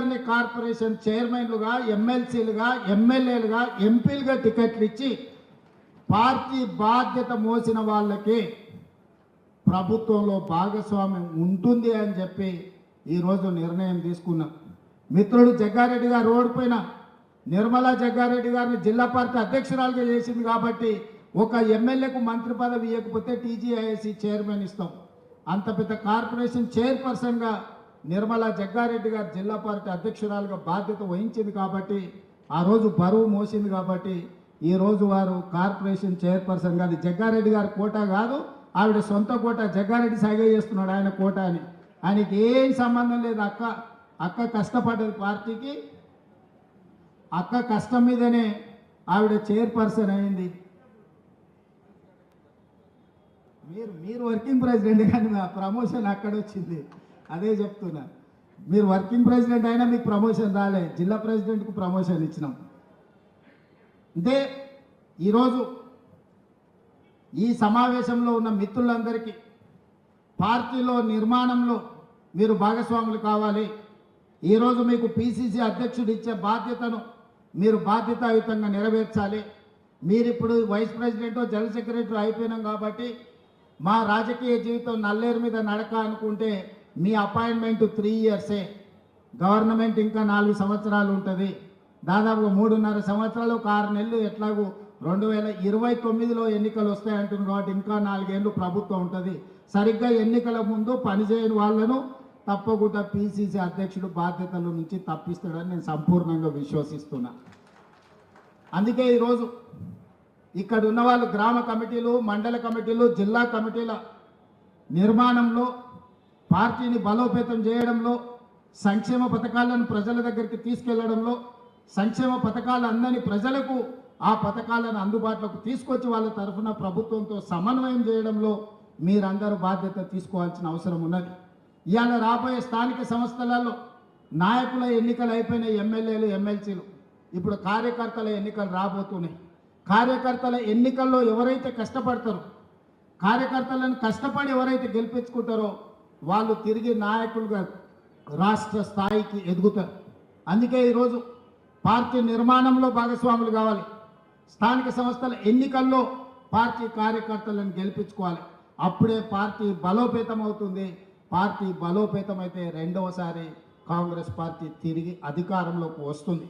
అందరినీ కార్పొరేషన్ చైర్మన్లుగా, ఎమ్మెల్సీలుగా, ఎమ్మెల్యేలుగా, ఎంపీలుగా టికెట్లు ఇచ్చి పార్టీ బాధ్యత మోసిన వాళ్ళకి ప్రభుత్వంలో భాగస్వామ్యం ఉంటుంది అని చెప్పి ఈరోజు నిర్ణయం తీసుకున్నాం. మిత్రుడు జగ్గారెడ్డి గారు ఓడిపోయిన నిర్మలా జగ్గారెడ్డి గారిని జిల్లా పార్టీ అధ్యక్షురాలుగా చేసింది కాబట్టి ఒక ఎమ్మెల్యేకు మంత్రి పదవి ఇవ్వకపోతే టీజీఐఎస్సీ చైర్మన్ ఇస్తాం. అంత పెద్ద కార్పొరేషన్ చైర్పర్సన్గా నిర్మలా జగ్గారెడ్డి గారు జిల్లా పార్టీ అధ్యక్షురాలుగా బాధ్యత వహించింది కాబట్టి ఆ రోజు బరువు మోసింది కాబట్టి ఈరోజు వారు కార్పొరేషన్ చైర్పర్సన్గా, అది జగ్గారెడ్డి గారి కోట కాదు, ఆవిడ సొంత కోట. జగ్గారెడ్డి సాగే చేస్తున్నాడు ఆయన కోట అని. ఆయనకి ఏం సంబంధం లేదు. అక్క కష్టపడ్డది పార్టీకి, అక్క కష్టం మీదనే ఆవిడ చైర్పర్సన్ అయింది. మీరు వర్కింగ్ ప్రెసిడెంట్ కానీ మా ప్రమోషన్ అక్కడ వచ్చింది. అదే చెప్తున్నా, మీరు వర్కింగ్ ప్రెసిడెంట్ అయినా మీకు ప్రమోషన్ రాలే, జిల్లా ప్రెసిడెంట్కు ప్రమోషన్ ఇచ్చినాం. అంటే ఈరోజు ఈ సమావేశంలో ఉన్న మిత్రులందరికీ పార్టీలో నిర్మాణంలో మీరు భాగస్వాములు కావాలి. ఈరోజు మీకు పిసిసి అధ్యక్షుడు ఇచ్చే బాధ్యతను మీరు బాధ్యతాయుతంగా నెరవేర్చాలి. మీరు ఇప్పుడు వైస్ ప్రెసిడెంట్, జనరల్ సెక్రటరీ అయిపోయినాం కాబట్టి మా రాజకీయ జీవితం నల్లేరు మీద నడక అనుకుంటే మీ అపాయింట్మెంట్ 3 ఇయర్సే, గవర్నమెంట్ ఇంకా 4 సంవత్సరాలు ఉంటుంది. దాదాపుగా 3.5 సంవత్సరాలు, ఒక 6 నెలలు ఎట్లాగూ 2029లో ఎన్నికలు వస్తాయంటుంది కాబట్టి ఇంకా 4 ఏళ్ళు ప్రభుత్వం ఉంటుంది. సరిగ్గా ఎన్నికల ముందు పనిచేయని వాళ్ళను తప్పకుండా పిసిసి అధ్యక్షుడు బాధ్యతల నుంచి తప్పిస్తాడని నేను సంపూర్ణంగా విశ్వసిస్తున్నా. అందుకే ఈరోజు ఇక్కడ ఉన్న వాళ్ళు గ్రామ కమిటీలు, మండల కమిటీలు, జిల్లా కమిటీల నిర్మాణంలో, పార్టీని బలోపేతం చేయడంలో, సంక్షేమ పథకాలను ప్రజల దగ్గరికి తీసుకెళ్లడంలో, సంక్షేమ పథకాలు అందని ప్రజలకు ఆ పథకాలను అందుబాటులోకి తీసుకొచ్చి వాళ్ళ తరఫున ప్రభుత్వంతో సమన్వయం చేయడంలో మీరందరూ బాధ్యత తీసుకోవాల్సిన అవసరం ఉన్నది. ఇవాళ రాబోయే స్థానిక సంస్థలలో నాయకుల ఎన్నికలు అయిపోయిన ఎమ్మెల్యేలు, ఎమ్మెల్సీలు, ఇప్పుడు కార్యకర్తల ఎన్నికలు రాబోతున్నాయి. కార్యకర్తల ఎన్నికల్లో ఎవరైతే కష్టపడతారో, కార్యకర్తలను కష్టపడి ఎవరైతే గెలిపించుకుంటారో వాళ్ళు తిరిగి నాయకులుగా రాష్ట్ర స్థాయికి ఎదుగుతారు. అందుకే ఈరోజు పార్టీ నిర్మాణంలో భాగస్వాములు కావాలి. స్థానిక సంస్థల ఎన్నికల్లో పార్టీ కార్యకర్తలను గెలిపించుకోవాలి. అప్పుడే పార్టీ బలోపేతం అవుతుంది. పార్టీ బలోపేతం అయితే రెండవసారి కాంగ్రెస్ పార్టీ తిరిగి అధికారంలోకి వస్తుంది.